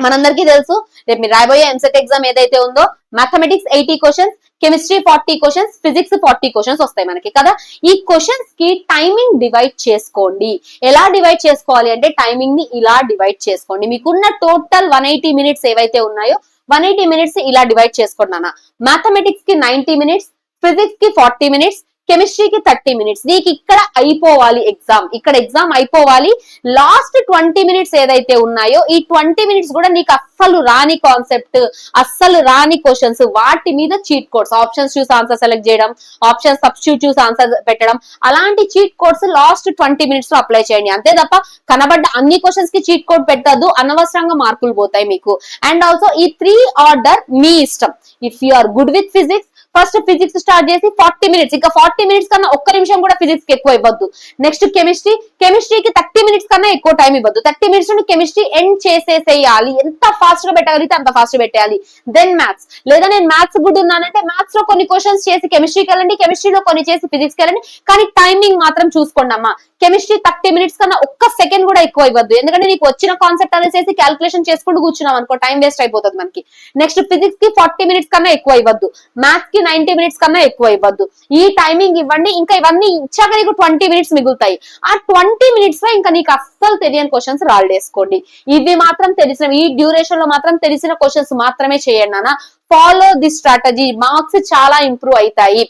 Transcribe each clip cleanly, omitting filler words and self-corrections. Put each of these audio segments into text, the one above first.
మనందరికీ తెలుసు రేపు మీరు రాయబోయే ఎంసెట్ ఎగ్జామ్ ఏదైతే ఉందో mathematics 80 questions, chemistry 40 questions, physics 40 questions వస్తాయి మనకి కదా. ఈ క్వశ్చన్స్ కి టైమింగ్ డివైడ్ చేసుకోండి. ఎలా డివైడ్ చేసుకోవాలి అంటే టైమింగ్ ని ఇలా డివైడ్ చేసుకోండి. మీకున్న టోటల్ 180 మినిట్స్ ఏవైతే ఉన్నాయో 180 మినిట్స్ ఇలా డివైడ్ చేసుకోండి అన్న. మ్యాథమెటిక్స్ కి 90 మినిట్స్, ఫిజిక్స్ కి 40 మినిట్స్, కెమిస్ట్రీకి 30 మినిట్స్. నీకు ఇక్కడ అయిపోవాలి ఎగ్జామ్, ఇక్కడ ఎగ్జామ్ అయిపోవాలి. లాస్ట్ 20 మినిట్స్ ఏదైతే ఉన్నాయో ఈ 20 మినిట్స్ కూడా నీకు అస్సలు రాని కాన్సెప్ట్, అస్సలు రాని క్వశ్చన్స్, వాటి మీద చీట్ కోడ్స్, ఆప్షన్స్ చూసి ఆన్సర్ సెలెక్ట్ చేయడం, ఆప్షన్ సబ్స్టిట్యూట్ చూసి ఆన్సర్ పెట్టడం, అలాంటి చీట్ కోడ్స్ లాస్ట్ 20 మినిట్స్ లో అప్లై చేయండి. అంతే తప్ప కనబడ్డ అన్ని క్వశ్చన్స్ కి చీట్ కోడ్ పెట్టద్దు, అనవసరంగా మార్కులు పోతాయి మీకు. అండ్ ఆల్సో ఈ 3 ఆర్డర్ మీ ఇష్టం. If you are good with physics, first physics start చేసి 40 మినిట్స్, ఇంకా 40 మినిట్స్ కన్నా ఒక్క నిమిషం కూడా ఫిజిక్స్ కి ఎక్కువ ఇవ్వద్దు. నెక్స్ట్ కెమిస్ట్రీకి 30 మినిట్స్ కన్నా ఎక్కువ టైం ఇవ్వద్దు. 30 మినిట్స్ నుండి కెమిస్ట్రీ ఎండ్ చేసేసేయాలి. ఎంత ఫాస్ట్ గా పెట్టగలిగితే అంత ఫాస్ట్ పెట్టాలి. దెన్ మ్యాథ్స్, లేదా నేను మ్యాథ్స్ గుడ్ ఉన్నానంటే మ్యాథ్స్ లో కొన్ని క్వశ్చన్స్ చేసి కెమిస్ట్రీకి వెళ్ళండి, కెమిస్ట్రీలో కొన్ని చేసి ఫిజిక్స్కి వెళ్ళండి. కానీ టైమింగ్ మాత్రం చూసుకోండి అమ్మా. కెమిస్ట్రీ 30 మినిట్స్ కన్నా ఒక్క సెకండ్ కూడా ఎక్కువ ఇవ్వద్దు. ఎందుకంటే నీకు వచ్చిన కాన్సెప్ట్ అనేసి క్యాల్కులేషన్ చేసుకుంటూ కూర్చున్నాం అనుకో, టైం వేస్ట్ అయిపోతుంది మనకి. నెక్స్ట్ ఫిజిక్స్ కి 40 మినిట్స్ కన్నా ఎక్కువ ఇవ్వద్దు, మ్యాథ్స్ కి 90 మినిట్స్ కన్నా ఎక్కువ ఇవ్వద్దు. ఈ టైమింగ్ ఇవ్వండి. ఇంకా ఇవన్నీ ఇచ్చాక నీకు 20 మినిట్స్ మిగులుతాయి. ఆ 20 మినిట్స్ లో ఇంకా నీకు అస్సలు తెలియని క్వశ్చన్స్ రాళ్ళేసుకోండి. ఇవి మాత్రం తెలిసిన, ఈ డ్యూరేషన్ లో మాత్రం తెలిసిన క్వశ్చన్స్ మాత్రమే చేయండి నాన్న. ఫాలో దిస్ స్ట్రాటజీ, మార్క్స్ చాలా ఇంప్రూవ్ అవుతాయి.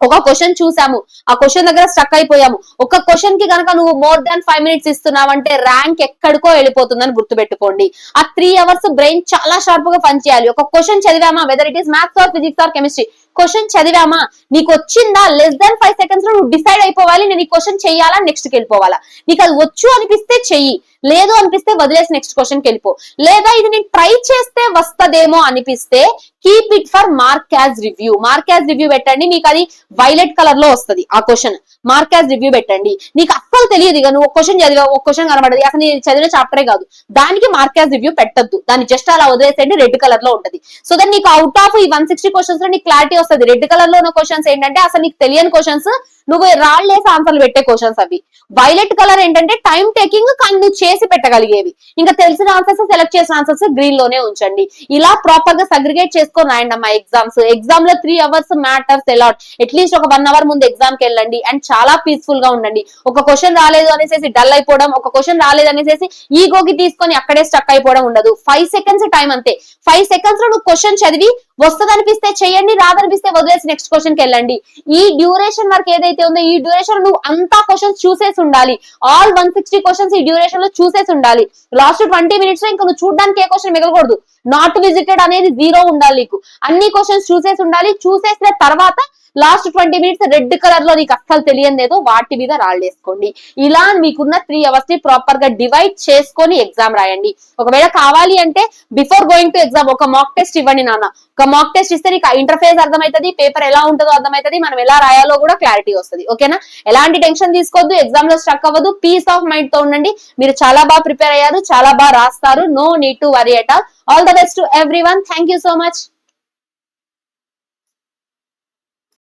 ఒక క్వశ్చన్ చూసాము, ఆ క్వశ్చన్ దగ్గర స్టక్ అయిపోయాము. ఒక క్వశ్చన్ కి కనుక నువ్వు మోర్ దాన్ 5 మినిట్స్ ఇస్తున్నావంటే ర్యాంక్ ఎక్కడికో వెళ్ళిపోతుందని గుర్తుపెట్టుకోండి. ఆ 3 అవర్స్ బ్రెయిన్ చాలా షార్ప్ గా పనిచేయాలి. ఒక క్వశ్చన్ చదివామా, whether it is maths or physics or chemistry, question చదివామా, నీకు వచ్చిందా, లెస్ దాన్ 5 సెకండ్స్ లో నువ్వు డిసైడ్ అయిపోవాలి నేను ఈ క్వశ్చన్ చెయ్యాలా, నెక్స్ట్ కి వెళ్ళిపోవాలా. నీకు అది వచ్చు అనిపిస్తే చెయ్యి, లేదు అనిపిస్తే వదిలేసి నెక్స్ట్ క్వశ్చన్ కి వెళ్ళిపో. లేదా ఇది నేను ట్రై చేస్తే వస్తదేమో అనిపిస్తే keep it for mark as review. Mark as review పెట్టండి. మీకు అది వైలెట్ కలర్ లో వస్తుంది ఆ క్వశ్చన్. మార్క్ యాజ్ రివ్యూ పెట్టండి. నీకు అస్సలు తెలియదు, ఇక నువ్వు ఒక క్వశ్చన్ చదివా, ఒక క్వశ్చన్ కనబడదు, అసలు నేను చదివిన చాప్టరే కాదు, దానికి మార్క్ యాజ్ రివ్యూ పెట్టద్దు. దాన్ని జస్ట్ అలా వదిలేసేయండి, రెడ్ కలర్ లో ఉంటది. సో దట్ నీకు అవుట్ ఆఫ్ ఈ 160 క్వశ్చన్స్ లో నీకు క్లారిటీ వస్తుంది. రెడ్ కలర్ లో ఉన్న క్వశ్చన్స్ ఏంటంటే అసలు నీకు తెలియని క్వశ్చన్స్, నువ్వు రాళ్ళేసి ఆన్సర్లు పెట్టే క్వశ్చన్స్ అవి. వైలెట్ కలర్ ఏంటంటే టైం టేకింగ్ కానీ నువ్వు చేసి పెట్టగలిగేవి. ఇంకా తెలిసిన ఆన్సర్స్, సెలెక్ట్ చేసిన ఆన్సర్స్ గ్రీన్ లోనే ఉంచండి. ఇలా ప్రాపర్ గా సగ్రిగేట్ చేసుకొని రాయండి అమ్మా ఎగ్జామ్స్. ఎగ్జామ్ లో 3 అవర్స్ మ్యాటర్స్ అలాట్. అట్లీస్ట్ ఒక 1 అవర్ ముందు ఎగ్జామ్ కి వెళ్ళండి అండ్ చాలా పీస్ఫుల్ గా ఉండండి. ఒక క్వశ్చన్ రాలేదు అనేసి డల్ అయిపోవడం, ఒక క్వశ్చన్ రాలేదు అనేసి ఈగోకి తీసుకొని అక్కడే స్టక్ అయిపోవడం ఉండదు. 5 సెకండ్స్ టైం అంతే. 5 సెకండ్స్ లో నువ్వు క్వశ్చన్ చదివి వస్తదనిపిస్తే చెయ్యండి, రాదనిపిస్తే వదిలేసి నెక్స్ట్ క్వశ్చన్ కి వెళ్ళండి. ఈ డ్యూరేషన్ వరకు ఏదైతే ఉందో ఈ డ్యూరేషన్ నువ్వు అంతా క్వశ్చన్స్ చూసేసి ఉండాలి. ఆల్ 160 క్వశ్చన్స్ ఈ డ్యూరేషన్ లో చూసేసి ఉండాలి. లాస్ట్ 20 మినిట్స్ లో ఇంకా నువ్వు చూడడానికి ఏ క్వశ్చన్ మిగలకూడదు. నాట్ విజిటెడ్ అనేది 0 ఉండాలి నీకు. అన్ని క్వశ్చన్స్ చూసేసి ఉండాలి. చూసేసిన తర్వాత లాస్ట్ 20 మినిట్స్ రెడ్ కలర్ లో నీకు అస్సలు తెలియదేదో వాటి మీద రాళ్ళేసుకోండి. ఇలా మీకున్న 3 అవర్స్ ని ప్రాపర్ గా డివైడ్ చేసుకొని ఎగ్జామ్ రాయండి. ఒకవేళ కావాలి అంటే బిఫోర్ గోయింగ్ టు ఎగ్జామ్ ఒక మాక్ టెస్ట్ ఇవ్వండి నాన్న. ఒక మాక్ టెస్ట్ ఇస్తే నీకు ఇంటర్ఫేస్ అర్థమవుతుంది, పేపర్ ఎలా ఉంటుందో అర్థమవుతుంది, మనం ఎలా రాయాలో కూడా క్లారిటీ వస్తుంది. ఓకేనా? ఎలాంటి టెన్షన్ తీసుకోవద్దు, ఎగ్జామ్ లో స్ట్రక్ అవ్వదు, పీస్ ఆఫ్ మైండ్ తో ఉండండి. మీరు చాలా బాగా ప్రిపేర్ అయ్యారు, చాలా బాగా రాస్తారు. No need to worry at all. All the best to everyone. Thank you so much.